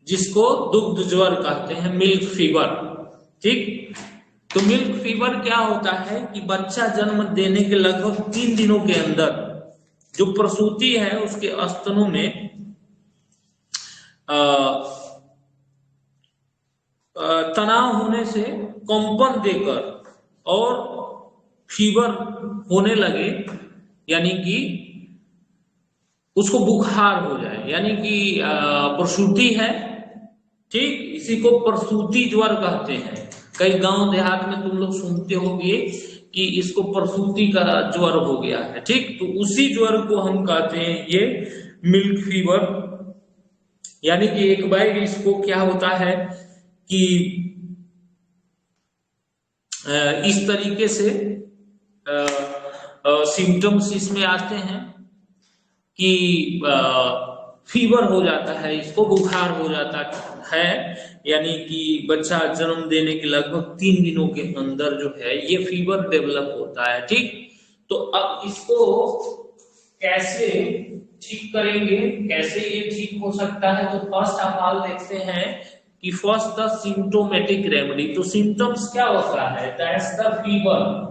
जिसको दुग्ध ज्वर कहते हैं, मिल्क फीवर। ठीक, तो मिल्क फीवर क्या होता है कि बच्चा जन्म देने के लगभग 3 दिनों के अंदर जो प्रसूति है उसके स्तनों में तनाव होने से कंपन देकर और फीवर होने लगे, यानी कि उसको बुखार हो जाए, यानी कि प्रसूति है। ठीक, इसी को प्रसूति ज्वर कहते हैं। कई गांव देहात में तुम लोग सुनते होंगे कि इसको प्रसूति का ज्वर हो गया है। ठीक, तो उसी ज्वर को हम कहते हैं ये मिल्क फीवर। यानी कि एक बार इसको क्या होता है कि इस तरीके से सिम्टम्स इसमें आते हैं कि फीवर हो जाता है, इसको बुखार हो जाता है, यानी कि बच्चा जन्म देने के लगभग 3 दिनों के अंदर जो है ये फीवर डेवलप होता है। ठीक, तो अब इसको कैसे ठीक करेंगे, कैसे ये ठीक हो सकता है? तो फर्स्ट ऑफ ऑल देखते हैं कि फर्स्ट द सिम्टोमेटिक रेमेडी। तो सिम्टम्स क्या होता है? That's the fever.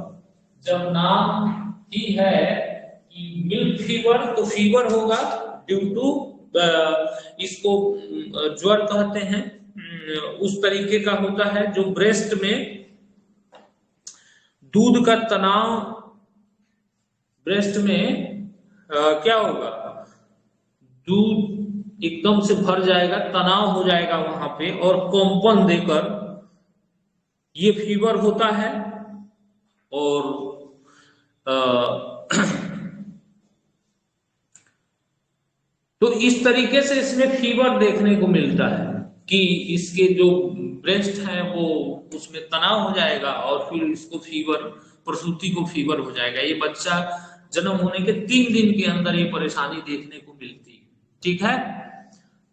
जब नाम ही है कि मिल्क फीवर, तो फीवर होगा ड्यू टू इसको ज्वर कहते हैं, उस तरीके का होता है जो ब्रेस्ट में दूध का तनाव, ब्रेस्ट में क्या होगा, दूध एकदम से भर जाएगा, तनाव हो जाएगा वहां पे और कंपन देकर ये फीवर होता है। और तो इस तरीके से इसमें फीवर देखने को मिलता है कि इसके जो ब्रेस्ट है वो उसमें तनाव हो जाएगा और फिर इसको फीवर, प्रसूति को फीवर हो जाएगा। ये बच्चा जन्म होने के 3 दिन के अंदर ये परेशानी देखने को मिलती है। ठीक है,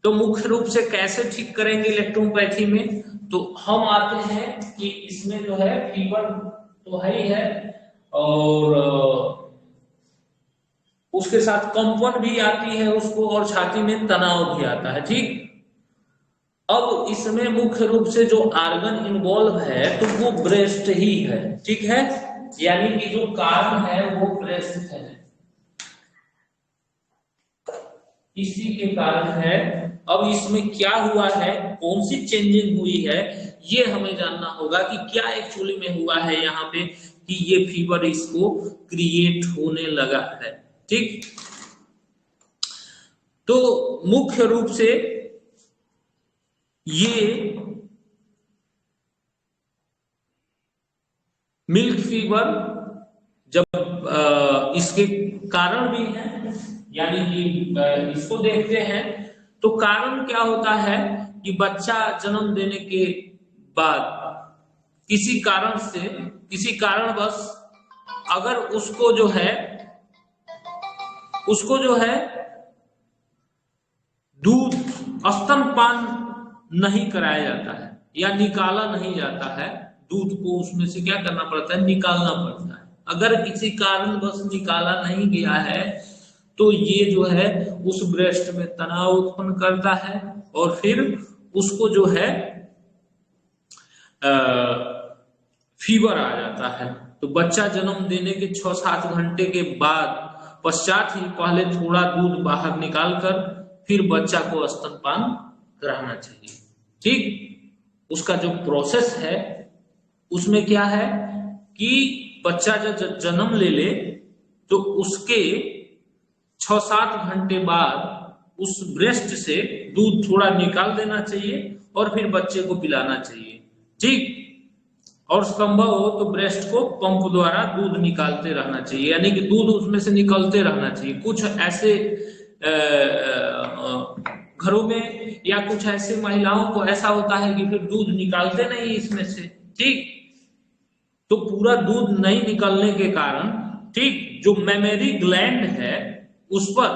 तो मुख्य रूप से कैसे ठीक करेंगे इलेक्ट्रोपैथी में? तो हम आते हैं कि इसमें जो है फीवर तो है ही है और उसके साथ कंपन भी आती है उसको और छाती में तनाव भी आता है। ठीक, अब इसमें मुख्य रूप से जो आर्गन इन्वॉल्व है तो वो ब्रेस्ट ही है। ठीक है, यानी कि जो कारण है वो ब्रेस्ट है, इसी के कारण है। अब इसमें क्या हुआ है, कौन सी चेंजिंग हुई है, ये हमें जानना होगा कि क्या एक्चुअली में हुआ है यहाँ पे कि ये फीवर इसको क्रिएट होने लगा है। ठीक, तो मुख्य रूप से ये मिल्क फीवर जब इसके कारण भी है, यानी कि इसको देखते हैं तो कारण क्या होता है कि बच्चा जन्म देने के बाद किसी कारण से, किसी कारणवश अगर उसको जो है दूध, स्तनपान नहीं कराया जाता है या निकाला नहीं जाता है, दूध को उसमें से क्या करना पड़ता है, निकालना पड़ता है। अगर किसी कारणवश निकाला नहीं गया है तो ये जो है उस ब्रेस्ट में तनाव उत्पन्न करता है और फिर उसको जो है फीवर आ जाता है। तो बच्चा जन्म देने के 6-7 घंटे के बाद पश्चात ही पहले थोड़ा दूध बाहर निकालकर फिर बच्चा को स्तनपान कराना चाहिए। ठीक, उसका जो प्रोसेस है उसमें क्या है कि बच्चा जब जन्म ले तो उसके 6-7 घंटे बाद उस ब्रेस्ट से दूध थोड़ा निकाल देना चाहिए और फिर बच्चे को पिलाना चाहिए। ठीक, और संभव हो तो ब्रेस्ट को पंप द्वारा दूध निकालते रहना चाहिए, यानी कि दूध उसमें से निकलते रहना चाहिए। कुछ ऐसे घरों में या कुछ ऐसे महिलाओं को ऐसा होता है कि फिर दूध निकालते नहीं इसमें से। ठीक, तो पूरा दूध नहीं निकलने के कारण, ठीक, जो मेमरी ग्लैंड है उस पर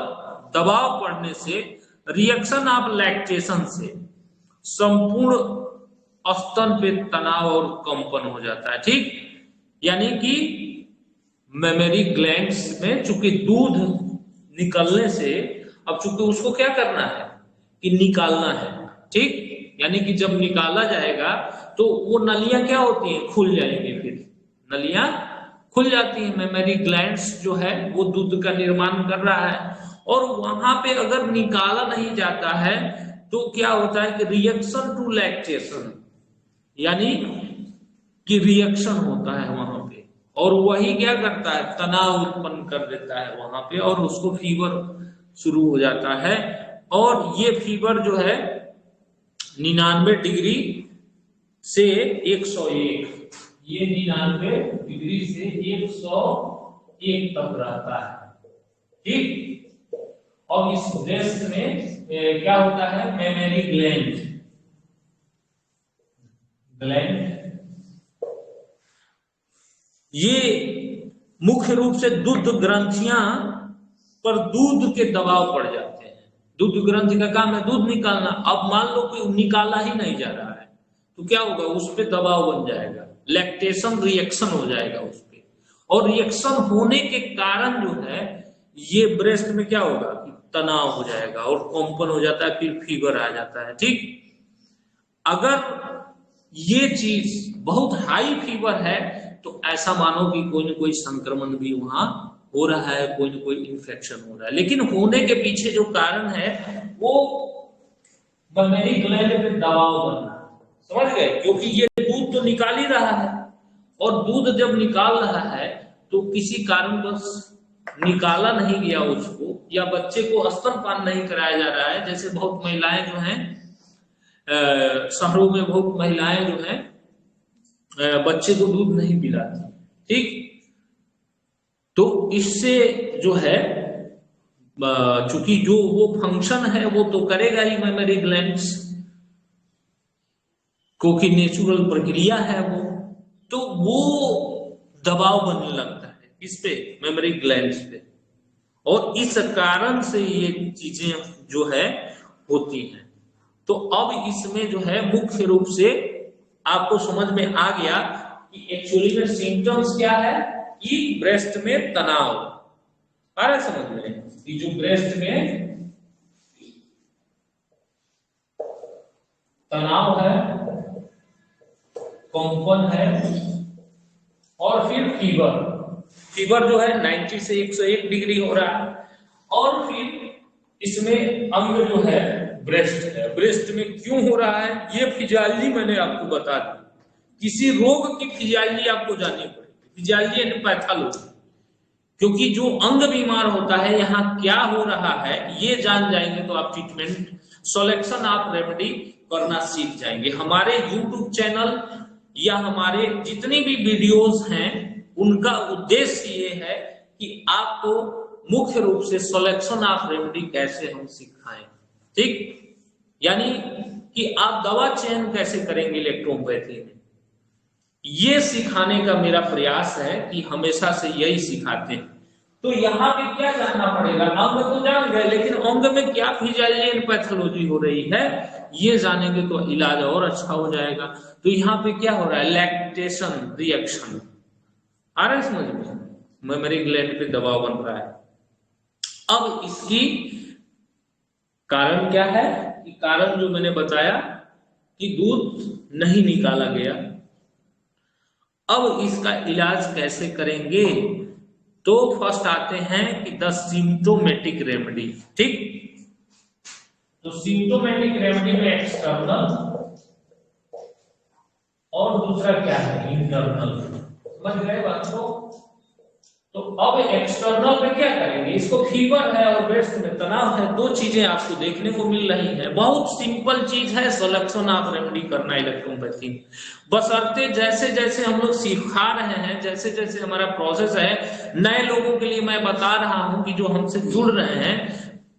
दबाव पड़ने से, रिएक्शन ऑफ लैक्टेशन से संपूर्ण स्तन पे तनाव और कंपन हो जाता है। ठीक, यानी कि मेमरी ग्लैंड्स में चूंकि दूध निकलने से, अब चूंकि उसको क्या करना है कि निकालना है, ठीक, यानी कि जब निकाला जाएगा तो वो नलियां क्या होती हैं, खुल जाएंगी, फिर नलियां खुल जाती हैं। मेमोरी ग्लैंड्स जो है वो दूध का निर्माण कर रहा है, और वहां पे अगर निकाला नहीं जाता है तो क्या होता है कि रिएक्शन टू लैक्टेशन, यानी कि रिएक्शन होता है वहां पे, और वही क्या करता है, तनाव उत्पन्न कर देता है वहां पे, और उसको फीवर शुरू हो जाता है। और ये फीवर जो है 99 डिग्री से 101, ये 99 डिग्री से 101 तक रहता है, ठीक। और इस ब्रेस्ट में क्या होता है, मेमोरी ग्लैंड ये मुख्य रूप से दूध ग्रंथियां पर दूध के दबाव पड़ जाते हैं। दूध ग्रंथि का काम है दूध निकालना। अब मान लो कि निकाला ही नहीं जा रहा है तो क्या होगा, उस पर दबाव बन जाएगा, लैक्टेशन रिएक्शन हो जाएगा उस पर, और रिएक्शन होने के कारण जो है ये ब्रेस्ट में क्या होगा, तनाव हो जाएगा और कंपन हो जाता है, फिर फीवर आ जाता है, ठीक। अगर ये चीज बहुत हाई फीवर है तो ऐसा मानो कि कोई न कोई संक्रमण भी वहां हो रहा है, कोई न कोई इन्फेक्शन हो रहा है। लेकिन होने के पीछे जो कारण है वो मेमोरी ग्लैंड पे दबाव बनना, समझ गए, क्योंकि ये दूध तो निकाल ही रहा है, और दूध जब निकाल रहा है तो किसी कारणवश निकाला नहीं गया उसको, या बच्चे को स्तनपान नहीं कराया जा रहा है। जैसे बहुत महिलाएं जो हैं शहरों में, बहुत महिलाएं जो हैं बच्चे को दूध नहीं पिलाती, ठीक। तो इससे जो है चूंकि जो वो फंक्शन है वो तो करेगा ही मेमोरी ग्लैंड्स, क्योंकि नेचुरल प्रक्रिया है वो, तो वो दबाव बनने लगता है इस पे, मेमोरी ग्लैंड्स पे, और इस कारण से ये चीजें जो है होती हैं। तो अब इसमें जो है मुख्य रूप से आपको समझ में आ गया कि एक्चुअली में सिम्टम्स क्या है, कि ब्रेस्ट में तनाव आ रहा है, समझ में, कि जो ब्रेस्ट में तनाव है, कंपन है, और फिर फीवर जो है 90 से 101 डिग्री हो रहा है, और फिर इसमें अंग जो है ब्रेस्ट है। ब्रेस्ट में क्यों हो रहा है ये फिजियोलॉजी मैंने आपको बता दी। किसी रोग की फिजियोलॉजी आपको जाननी पड़ेगी, फिजियोलॉजी यानी पैथोलॉजी, क्योंकि जो अंग बीमार होता है यहाँ क्या हो रहा है ये जान जाएंगे तो आप ट्रीटमेंट सिलेक्शन ऑफ रेमेडी करना सीख जाएंगे। हमारे यूट्यूब चैनल या हमारे जितनी भी वीडियोस हैं उनका उद्देश्य ये है कि आपको मुख्य रूप से सिलेक्शन ऑफ रेमेडी कैसे हम सिखाएं, ठीक, यानी कि आप दवा चयन कैसे करेंगे इलेक्ट्रोपैथी में, ये सिखाने का मेरा प्रयास है कि हमेशा से यही सिखाते हैं। तो यहाँ पे क्या जानना पड़ेगा, अंग तो जान गए, लेकिन अंग में क्या फिजियोलॉजी एंड पैथोलॉजी हो रही है ये जानेंगे तो इलाज और अच्छा हो जाएगा। तो यहाँ पे क्या हो रहा है, लैक्टेशन रिएक्शन आ रहा है समझ में, मेमोरी ग्लैंड पे दबाव बन रहा है। अब इसकी कारण क्या है, कि कारण जो मैंने बताया कि दूध नहीं निकाला गया। अब इसका इलाज कैसे करेंगे, तो फर्स्ट आते हैं कि द सिम्टोमेटिक रेमेडी, ठीक। तो सिम्टोमेटिक रेमेडी में एक्सटर्नल और दूसरा क्या है, इंटरनल, समझ गए बात को। तो अब एक्सटर्नल में क्या करेंगे, इसको फीवर है और ब्रेस्ट में तनाव है, दो चीजें आपको देखने को मिल रही हैं। बहुत सिंपल चीज है सिलेक्शन ऑफ रेमेडी करना इलेक्ट्रोपैथी, बशर्ते जैसे जैसे हम लोग सिखा रहे हैं, जैसे जैसे हमारा प्रोसेस है, नए लोगों के लिए मैं बता रहा हूं कि जो हमसे जुड़ रहे हैं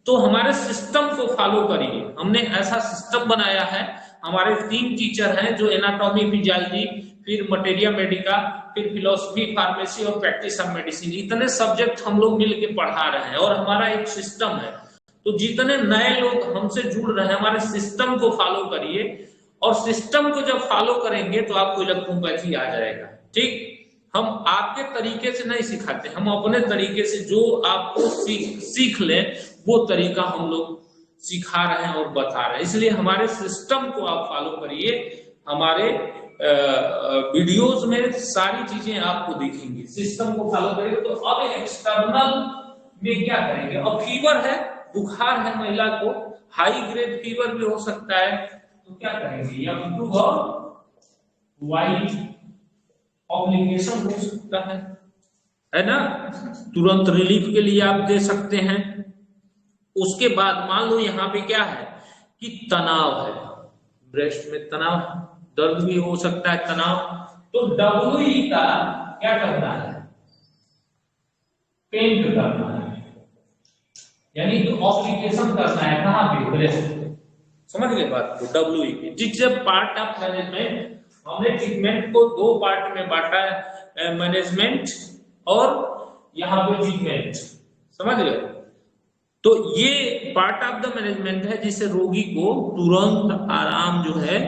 तो हमारे सिस्टम को फॉलो करिए। हमने ऐसा सिस्टम बनाया है, हमारे 3 टीचर हैं जो एनाटॉमी, फिजियोलॉजी, फिर मटेरिया मेडिका, फिर फिलोसफी, फार्मेसी और प्रैक्टिस ऑफ मेडिसिन, इतने सब्जेक्ट हम लोग मिलके पढ़ा रहे हैं और हमारा एक सिस्टम है। तो जितने नए लोग हमसे जुड़ रहे हैं हमारे सिस्टम को फॉलो करिए, और सिस्टम को जब फॉलो करेंगे तो आपको इलेक्ट्रोपैथी आ जाएगा, ठीक। हम आपके तरीके से नहीं सिखाते, हम अपने तरीके से जो आपको सीख लें वो तरीका हम लोग सिखा रहे हैं और बता रहे हैं। इसलिए हमारे सिस्टम को आप फॉलो करिए, हमारे वीडियोस में सारी चीजें आपको दिखेंगी, सिस्टम को फॉलो करेंगे। तो अब एक्सटर्नल में क्या करेंगे, अब फीवर है, बुखार है महिला को, हाई ग्रेड फीवर भी हो सकता है, तो क्या करेंगे, F2 और Y एप्लीकेशन हो सकता है ना, तुरंत रिलीफ के लिए आप दे सकते हैं। उसके बाद मान लो यहाँ पे क्या है कि तनाव है, ब्रेस्ट में तनाव, दर्द भी हो सकता है, तनाव, तो WE का क्या करना है, पेंट करना है, यानी कि एप्लीकेशन करना है, कहां पे, ब्रेस्ट। समझ गए बात को, WE की। जिससे पार्ट ऑफ मैनेजमेंट, हमने ट्रीटमेंट को दो पार्ट में बांटा है, मैनेजमेंट और यहाँ पे ट्रीटमेंट, समझ गए। तो ये पार्ट ऑफ द मैनेजमेंट है जिससे रोगी को तुरंत आराम जो है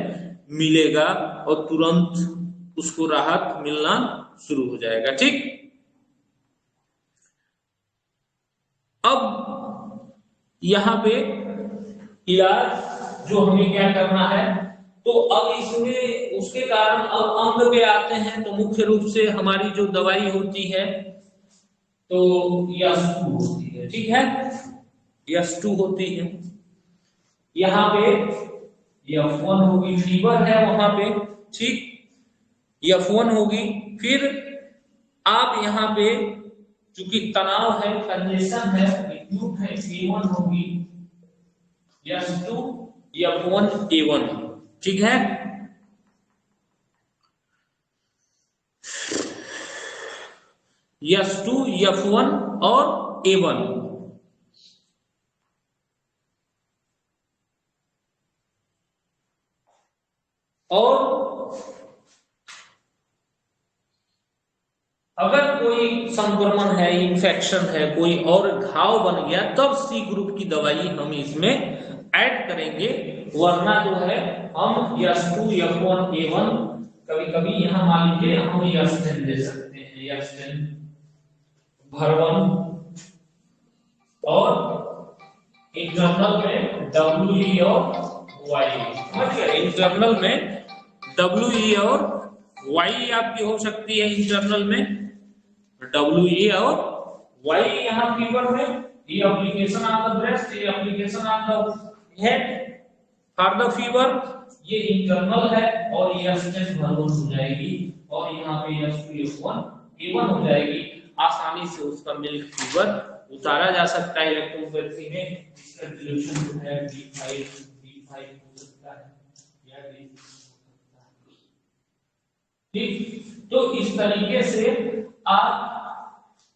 मिलेगा और तुरंत उसको राहत मिलना शुरू हो जाएगा, ठीक। अब यहाँ पे इलाज जो हमें क्या करना है, तो अब इसमें उसके कारण अब अंग पे आते हैं। तो मुख्य रूप से हमारी जो दवाई होती है तो F2 होती है, ठीक है, F2 होती है। यहाँ पे F1 होगी, फीवर है वहां पे, ठीक, F1 होगी। फिर आप यहाँ पे चूंकि तनाव है, कंजेशन है, एक्यूट है, A1 होगी, F2 F1 A1, ठीक है। F2 F1 और A1। और अगर कोई संक्रमण है, इन्फेक्शन है, कोई और घाव बन गया, तब C ग्रुप की दवाई हम इसमें ऐड करेंगे, वरना जो है हम F2 F1 A1, कभी कभी यहाँ मान लीजिए हम F10 दे सकते हैं, F10 भरवन, और इंटरनल में WE और Y, समझ गए, इंटरनल में WE और Y आपकी हो सकती है, इंटरनल में WE और Y यहाँ फीवर में, ये एप्लीकेशन ऑन द ब्रेस्ट, ये application on the head for the fever, ये इंटरनल है, और ये F10 भरवन हो जाएगी, और यहाँ पे F2 F1 A1 हो जाएगी। आसानी से उसका मिल्क फीवर उतारा जा सकता है इलेक्ट्रोपैथी में। इसका सॉल्यूशन जो है D5 हो सकता है या D हो सकता है, ठीक। तो इस तरीके से आप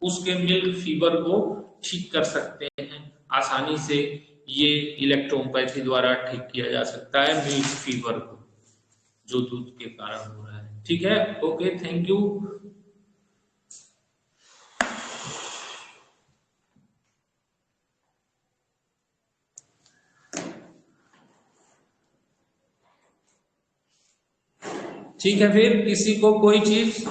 उसके मिल्क फीवर को ठीक कर सकते हैं आसानी से। ये इलेक्ट्रोपैथी द्वारा ठीक किया जा सकता है मिल्क फीवर को, जो दूध के कारण हो रहा है, ठीक है। Okay, thank you. ठीक है, फिर किसी को कोई चीज